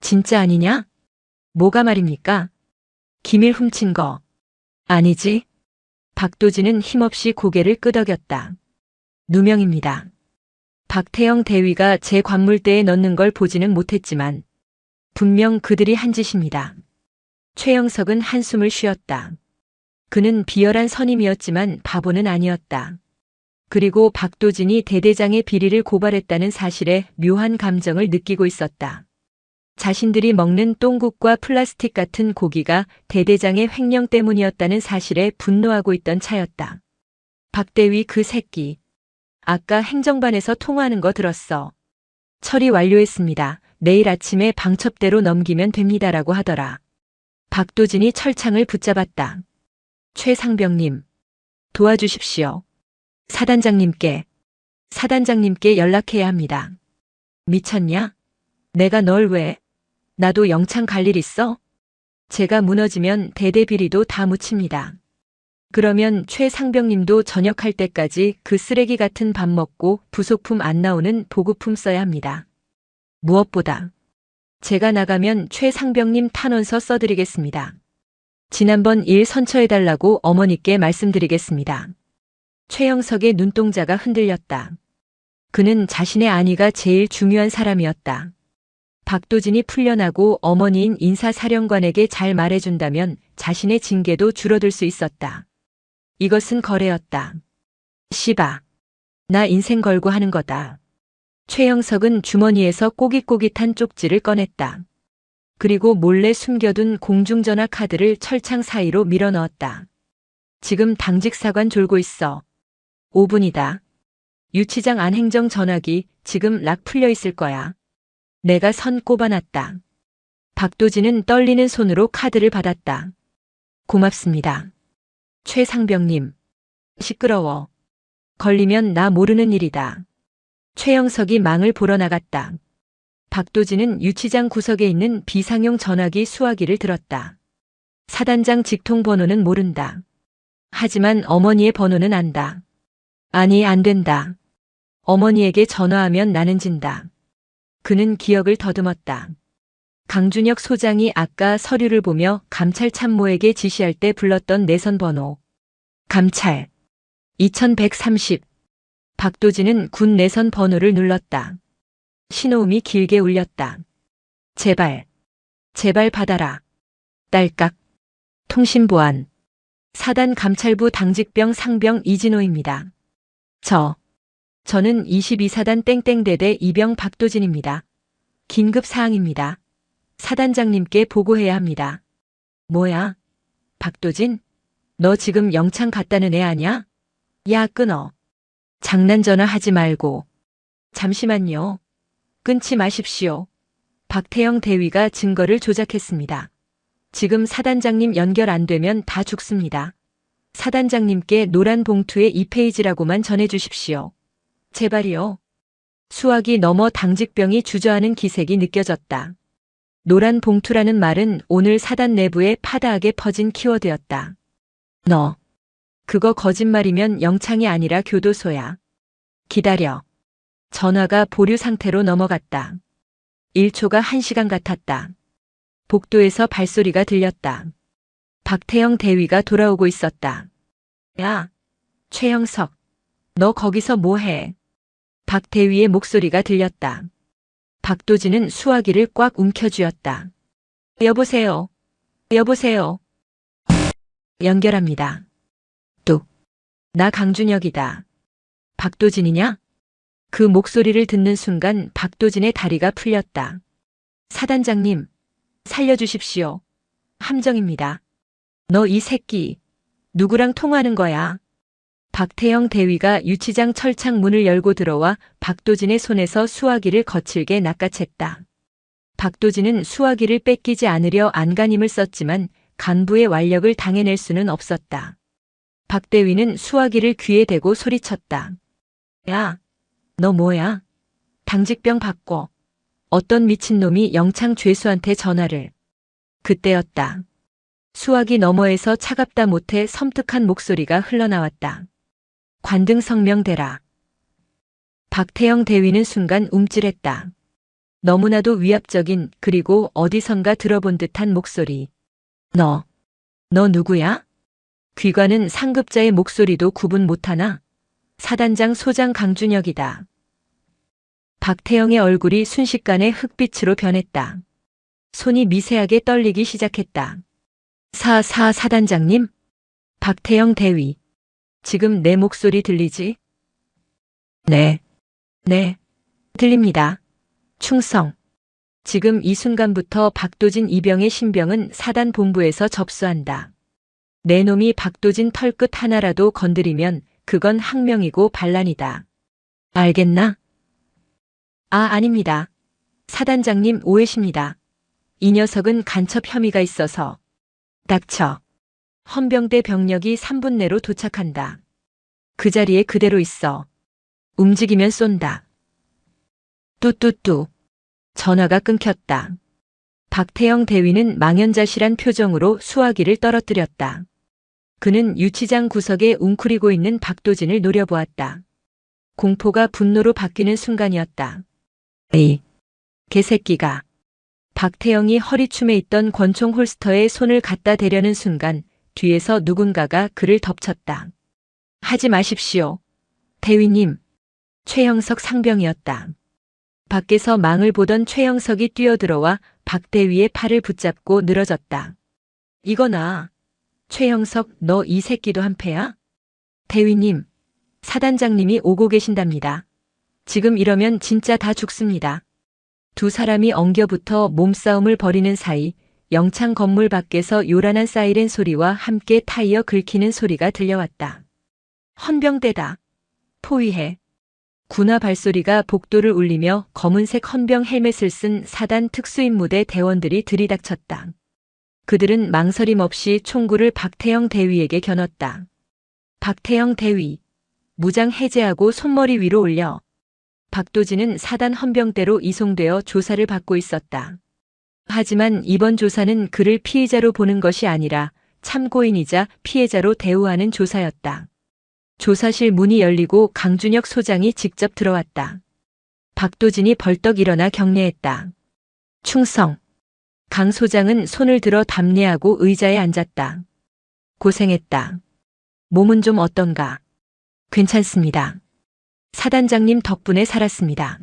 진짜 아니냐? 뭐가 말입니까? 기밀 훔친 거. 아니지? 박도진은 힘없이 고개를 끄덕였다. 누명입니다. 박태영 대위가 제 관물대에 넣는 걸 보지는 못했지만 분명 그들이 한 짓입니다. 최영석은 한숨을 쉬었다. 그는 비열한 선임이었지만 바보는 아니었다. 그리고 박도진이 대대장의 비리를 고발했다는 사실에 묘한 감정을 느끼고 있었다. 자신들이 먹는 똥국과 플라스틱 같은 고기가 대대장의 횡령 때문이었다는 사실에 분노하고 있던 차였다. 박대위 그 새끼. 아까 행정반에서 통화하는 거 들었어. 처리 완료했습니다. 내일 아침에 방첩대로 넘기면 됩니다라고 하더라. 박도진이 철창을 붙잡았다. 최상병님, 도와주십시오. 사단장님께 연락해야 합니다. 미쳤냐? 내가 널 왜? 나도 영창 갈 일 있어? 제가 무너지면 대대비리도 다 묻힙니다. 그러면 최상병님도 전역할 때까지 그 쓰레기 같은 밥 먹고 부속품 안 나오는 보급품 써야 합니다. 무엇보다 제가 나가면 최상병님 탄원서 써드리겠습니다. 지난번 일 선처해달라고 어머니께 말씀드리겠습니다. 최영석의 눈동자가 흔들렸다. 그는 자신의 아내가 제일 중요한 사람이었다. 박도진이 풀려나고 어머니인 인사사령관에게 잘 말해준다면 자신의 징계도 줄어들 수 있었다. 이것은 거래였다. 씨바. 나 인생 걸고 하는 거다. 최영석은 주머니에서 꼬깃꼬깃한 쪽지를 꺼냈다. 그리고 몰래 숨겨둔 공중전화 카드를 철창 사이로 밀어넣었다. 지금 당직사관 졸고 있어. 5분이다. 유치장 안 행정 전화기 지금 락 풀려 있을 거야. 내가 선 꼽아놨다. 박도진은 떨리는 손으로 카드를 받았다. 고맙습니다. 최상병님. 시끄러워. 걸리면 나 모르는 일이다. 최영석이 망을 보러 나갔다. 박도진은 유치장 구석에 있는 비상용 전화기 수화기를 들었다. 사단장 직통 번호는 모른다. 하지만 어머니의 번호는 안다. 아니, 안 된다. 어머니에게 전화하면 나는 진다. 그는 기억을 더듬었다. 강준혁 소장이 아까 서류를 보며 감찰 참모에게 지시할 때 불렀던 내선 번호. 감찰 2130. 박도진은 군 내선 번호를 눌렀다. 신호음이 길게 울렸다. 제발 받아라. 딸깍. 통신보안. 사단 감찰부 당직병 상병 이진호입니다. 저는 22사단 땡땡대대 이병 박도진입니다. 긴급 사항입니다. 사단장님께 보고해야 합니다. 뭐야? 박도진? 너 지금 영창 갔다는 애 아냐? 야, 끊어. 장난 전화하지 말고. 잠시만요. 끊지 마십시오. 박태영 대위가 증거를 조작했습니다. 지금 사단장님 연결 안 되면 다 죽습니다. 사단장님께 노란 봉투에 2페이지라고만 전해주십시오. 제발이요. 수화기 너머 당직병이 주저하는 기색이 느껴졌다. 노란 봉투라는 말은 오늘 사단 내부에 파다하게 퍼진 키워드였다. 너. 그거 거짓말이면 영창이 아니라 교도소야. 기다려. 전화가 보류 상태로 넘어갔다. 1초가 1시간 같았다. 복도에서 발소리가 들렸다. 박태영 대위가 돌아오고 있었다. 야, 최영석. 너 거기서 뭐해? 박 대위의 목소리가 들렸다. 박도진은 수화기를 꽉 움켜쥐었다. 여보세요. 연결합니다. 뚝. 나 강준혁이다. 박도진이냐? 그 목소리를 듣는 순간 박도진의 다리가 풀렸다. 사단장님, 살려주십시오. 함정입니다. 너 이 새끼, 누구랑 통화하는 거야? 박태영 대위가 유치장 철창 문을 열고 들어와 박도진의 손에서 수화기를 거칠게 낚아챘다. 박도진은 수화기를 뺏기지 않으려 안간힘을 썼지만 간부의 완력을 당해낼 수는 없었다. 박 대위는 수화기를 귀에 대고 소리쳤다. 야, 너 뭐야? 당직병 바꿔. 어떤 미친놈이 영창 죄수한테 전화를. 그때였다. 수화기 너머에서 차갑다 못해 섬뜩한 목소리가 흘러나왔다. 관등 성명대라. 박태영 대위는 순간 움찔했다. 너무나도 위압적인 그리고 어디선가 들어본 듯한 목소리. 너 누구야? 귀관은 상급자의 목소리도 구분 못하나? 사단장 소장 강준혁이다. 박태영의 얼굴이 순식간에 흑빛으로 변했다. 손이 미세하게 떨리기 시작했다. 사단장님? 박태영 대위. 지금 내 목소리 들리지? 네, 들립니다. 충성. 지금 이 순간부터 박도진 이병의 신병은 사단 본부에서 접수한다. 내 놈이 박도진 털끝 하나라도 건드리면 그건 항명이고 반란이다. 알겠나? 아닙니다. 사단장님 오해십니다. 이 녀석은 간첩 혐의가 있어서. 닥쳐. 헌병대 병력이 3분 내로 도착한다. 그 자리에 그대로 있어. 움직이면 쏜다. 뚜뚜뚜. 전화가 끊겼다. 박태영 대위는 망연자실한 표정으로 수화기를 떨어뜨렸다. 그는 유치장 구석에 웅크리고 있는 박도진을 노려보았다. 공포가 분노로 바뀌는 순간이었다. 에이, 개새끼가. 박태영이 허리춤에 있던 권총 홀스터에 손을 갖다 대려는 순간 뒤에서 누군가가 그를 덮쳤다. 하지 마십시오. 대위님. 최영석 상병이었다. 밖에서 망을 보던 최영석이 뛰어들어와 박대위의 팔을 붙잡고 늘어졌다. 이거나. 최영석, 너 이 새끼도 한패야? 대위님, 사단장님이 오고 계신답니다. 지금 이러면 진짜 다 죽습니다. 두 사람이 엉겨붙어 몸싸움을 벌이는 사이 영창 건물 밖에서 요란한 사이렌 소리와 함께 타이어 긁히는 소리가 들려왔다. 헌병대다. 포위해. 군화 발소리가 복도를 울리며 검은색 헌병 헬멧을 쓴 사단 특수임무대 대원들이 들이닥쳤다. 그들은 망설임 없이 총구를 박태영 대위에게 겨눴다. 박태영 대위. 무장 해제하고 손머리 위로 올려. 박도진은 사단 헌병대로 이송되어 조사를 받고 있었다. 하지만 이번 조사는 그를 피의자로 보는 것이 아니라 참고인이자 피해자로 대우하는 조사였다. 조사실 문이 열리고 강준혁 소장이 직접 들어왔다. 박도진이 벌떡 일어나 경례했다. 충성. 강 소장은 손을 들어 담례하고 의자에 앉았다. 고생했다. 몸은 좀 어떤가? 괜찮습니다. 사단장님 덕분에 살았습니다.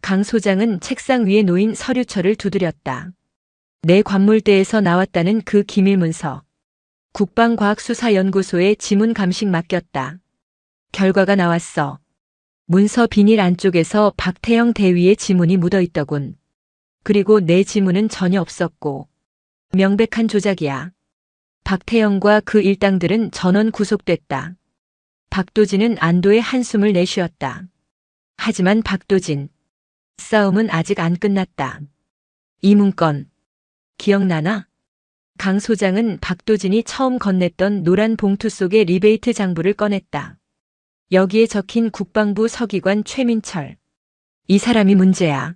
강 소장은 책상 위에 놓인 서류철을 두드렸다. 내 관물대에서 나왔다는 그 기밀문서. 국방과학수사연구소에 지문 감식 맡겼다. 결과가 나왔어. 문서 비닐 안쪽에서 박태영 대위의 지문이 묻어 있더군. 그리고 내 지문은 전혀 없었고. 명백한 조작이야. 박태영과 그 일당들은 전원 구속됐다. 박도진은 안도의 한숨을 내쉬었다. 하지만 박도진. 싸움은 아직 안 끝났다. 이 문건. 기억나나? 강 소장은 박도진이 처음 건넸던 노란 봉투 속의 리베이트 장부를 꺼냈다. 여기에 적힌 국방부 서기관 최민철. 이 사람이 문제야.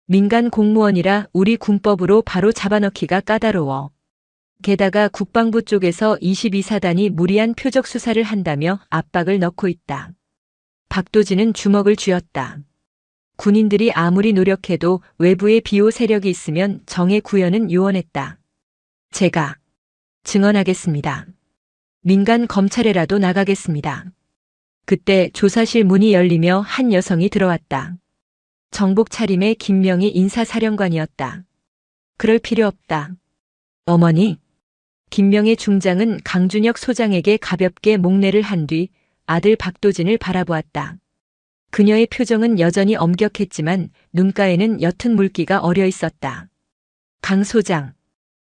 민간 공무원이라 우리 군법으로 바로 잡아넣기가 까다로워. 게다가 국방부 쪽에서 22사단이 무리한 표적 수사를 한다며 압박을 넣고 있다. 박도진은 주먹을 쥐었다. 군인들이 아무리 노력해도 외부에 비호 세력이 있으면 정의 구현은 요원했다. 제가 증언하겠습니다. 민간 검찰에라도 나가겠습니다. 그때 조사실 문이 열리며 한 여성이 들어왔다. 정복 차림의 김명희 인사사령관이었다. 그럴 필요 없다. 어머니. 김명희 중장은 강준혁 소장에게 가볍게 목례를 한 뒤 아들 박도진을 바라보았다. 그녀의 표정은 여전히 엄격했지만 눈가에는 옅은 물기가 어려 있었다. 강 소장.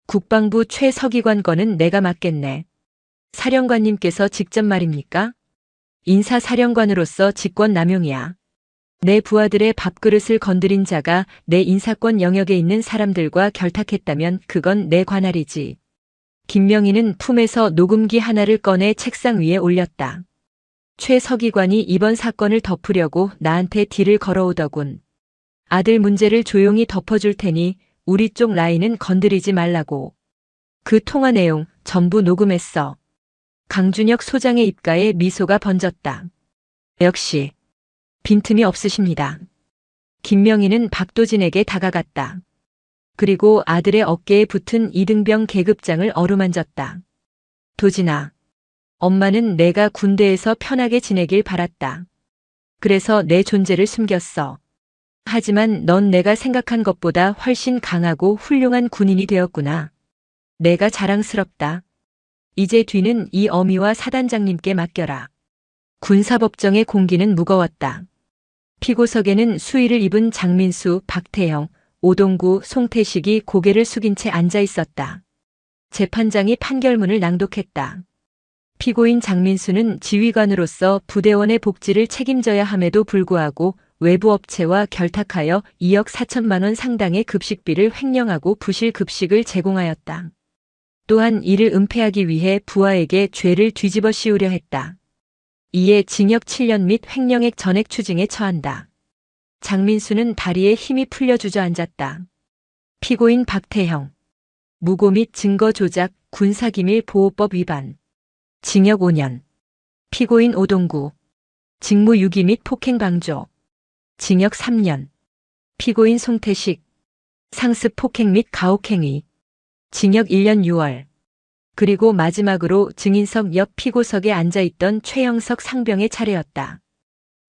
국방부 최서기관 건은 내가 맡겠네. 사령관님께서 직접 말입니까? 인사사령관으로서 직권남용이야. 내 부하들의 밥그릇을 건드린 자가 내 인사권 영역에 있는 사람들과 결탁했다면 그건 내 관할이지. 김명희는 품에서 녹음기 하나를 꺼내 책상 위에 올렸다. 최 서기관이 이번 사건을 덮으려고 나한테 딜을 걸어오더군. 아들 문제를 조용히 덮어줄 테니 우리 쪽 라인은 건드리지 말라고. 그 통화 내용 전부 녹음했어. 강준혁 소장의 입가에 미소가 번졌다. 역시 빈틈이 없으십니다. 김명희는 박도진에게 다가갔다. 그리고 아들의 어깨에 붙은 이등병 계급장을 어루만졌다. 도진아, 엄마는 내가 군대에서 편하게 지내길 바랐다. 그래서 내 존재를 숨겼어. 하지만 넌 내가 생각한 것보다 훨씬 강하고 훌륭한 군인이 되었구나. 내가 자랑스럽다. 이제 뒤는 이 어미와 사단장님께 맡겨라. 군사법정의 공기는 무거웠다. 피고석에는 수의를 입은 장민수, 박태영, 오동구, 송태식이 고개를 숙인 채 앉아 있었다. 재판장이 판결문을 낭독했다. 피고인 장민수는 지휘관으로서 부대원의 복지를 책임져야 함에도 불구하고 외부 업체와 결탁하여 2억 4천만 원 상당의 급식비를 횡령하고 부실 급식을 제공하였다. 또한 이를 은폐하기 위해 부하에게 죄를 뒤집어 씌우려 했다. 이에 징역 7년 및 횡령액 전액 추징에 처한다. 장민수는 다리에 힘이 풀려 주저앉았다. 피고인 박태형. 무고 및 증거 조작, 군사기밀 보호법 위반. 징역 5년. 피고인 오동구. 직무유기 및 폭행 방조. 징역 3년. 피고인 송태식. 상습 폭행 및 가혹행위. 징역 1년 6월. 그리고 마지막으로 증인석 옆 피고석에 앉아있던 최영석 상병의 차례였다.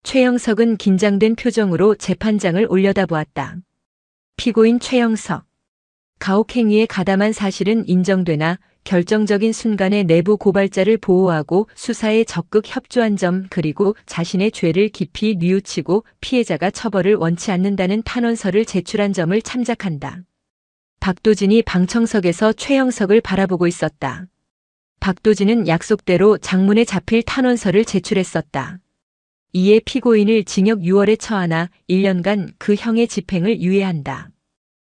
최영석은 긴장된 표정으로 재판장을 올려다보았다. 피고인 최영석. 가혹행위에 가담한 사실은 인정되나 결정적인 순간에 내부 고발자를 보호하고 수사에 적극 협조한 점 그리고 자신의 죄를 깊이 뉘우치고 피해자가 처벌을 원치 않는다는 탄원서를 제출한 점을 참작한다. 박도진이 방청석에서 최영석을 바라보고 있었다. 박도진은 약속대로 장문에 잡힐 탄원서를 제출했었다. 이에 피고인을 징역 6월에 처하나 1년간 그 형의 집행을 유예한다.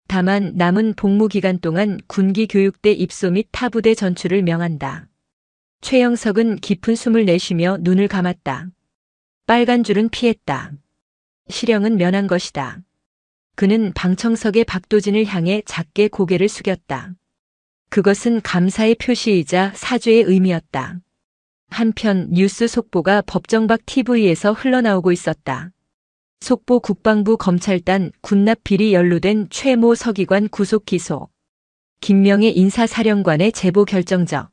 다만 남은 복무 기간 동안 군기 교육대 입소 및 타부대 전출을 명한다. 최영석은 깊은 숨을 내쉬며 눈을 감았다. 빨간 줄은 피했다. 실형은 면한 것이다. 그는 방청석의 박도진을 향해 작게 고개를 숙였다. 그것은 감사의 표시이자 사죄의 의미였다. 한편 뉴스 속보가 법정 밖 TV에서 흘러나오고 있었다. 속보 국방부 검찰단 군납 비리 연루된 최모 서기관 구속 기소. 김명희 인사사령관의 제보 결정적.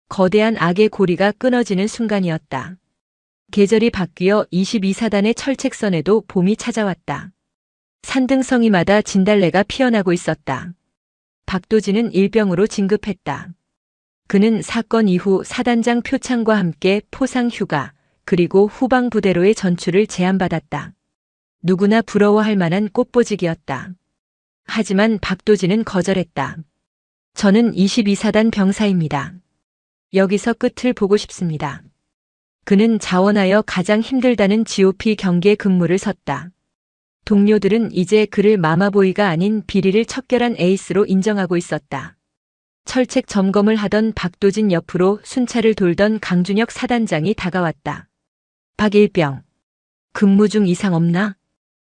거대한 악의 고리가 끊어지는 순간이었다. 계절이 바뀌어 22사단의 철책선에도 봄이 찾아왔다. 산등성이마다 진달래가 피어나고 있었다. 박도진은 일병으로 진급했다. 그는 사건 이후 사단장 표창과 함께 포상 휴가 그리고 후방 부대로의 전출을 제안받았다. 누구나 부러워할 만한 꽃보직이었다. 하지만 박도진은 거절했다. 저는 22사단 병사입니다. 여기서 끝을 보고 싶습니다. 그는 자원하여 가장 힘들다는 GOP 경계 근무를 섰다. 동료들은 이제 그를 마마보이가 아닌 비리를 척결한 에이스로 인정하고 있었다. 철책 점검을 하던 박도진 옆으로 순찰을 돌던 강준혁 사단장이 다가왔다. 박일병. 근무 중 이상 없나?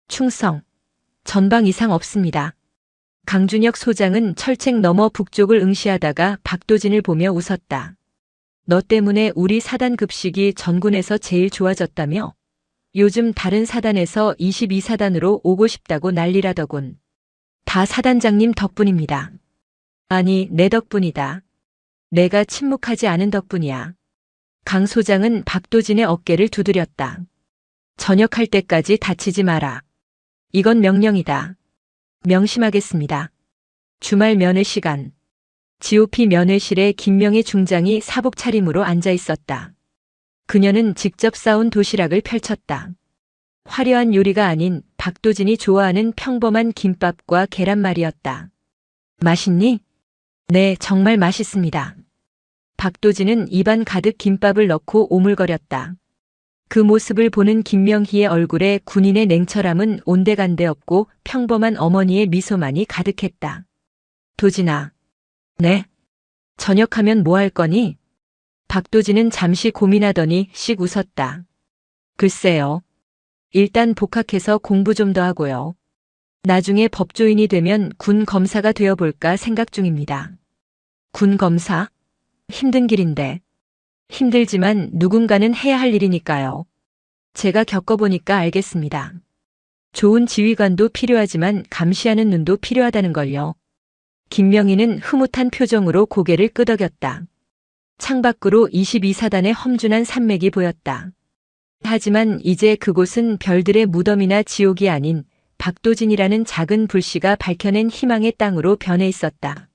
충성. 전방 이상 없습니다. 강준혁 소장은 철책 너머 북쪽을 응시하다가 박도진을 보며 웃었다. 너 때문에 우리 사단 급식이 전군에서 제일 좋아졌다며? 요즘 다른 사단에서 22사단으로 오고 싶다고 난리라더군. 다 사단장님 덕분입니다. 아니, 내 덕분이다. 내가 침묵하지 않은 덕분이야. 강 소장은 박도진의 어깨를 두드렸다. 전역할 때까지 다치지 마라. 이건 명령이다. 명심하겠습니다. 주말 면회 시간. GOP 면회실에 김명희 중장이 사복 차림으로 앉아 있었다. 그녀는 직접 싸온 도시락을 펼쳤다. 화려한 요리가 아닌 박도진이 좋아하는 평범한 김밥과 계란말이였다. 맛있니? 네, 정말 맛있습니다. 박도진은 입안 가득 김밥을 넣고 오물거렸다. 그 모습을 보는 김명희의 얼굴에 군인의 냉철함은 온데간데 없고 평범한 어머니의 미소만이 가득했다. 도진아. 네? 전역하면 뭐 할 거니? 박도진은 잠시 고민하더니 씩 웃었다. 글쎄요. 일단 복학해서 공부 좀 더 하고요. 나중에 법조인이 되면 군 검사가 되어볼까 생각 중입니다. 군 검사? 힘든 길인데. 힘들지만 누군가는 해야 할 일이니까요. 제가 겪어보니까 알겠습니다. 좋은 지휘관도 필요하지만 감시하는 눈도 필요하다는 걸요. 김명희는 흐뭇한 표정으로 고개를 끄덕였다. 창밖으로 22사단의 험준한 산맥이 보였다. 하지만 이제 그곳은 별들의 무덤이나 지옥이 아닌 박도진이라는 작은 불씨가 밝혀낸 희망의 땅으로 변해 있었다.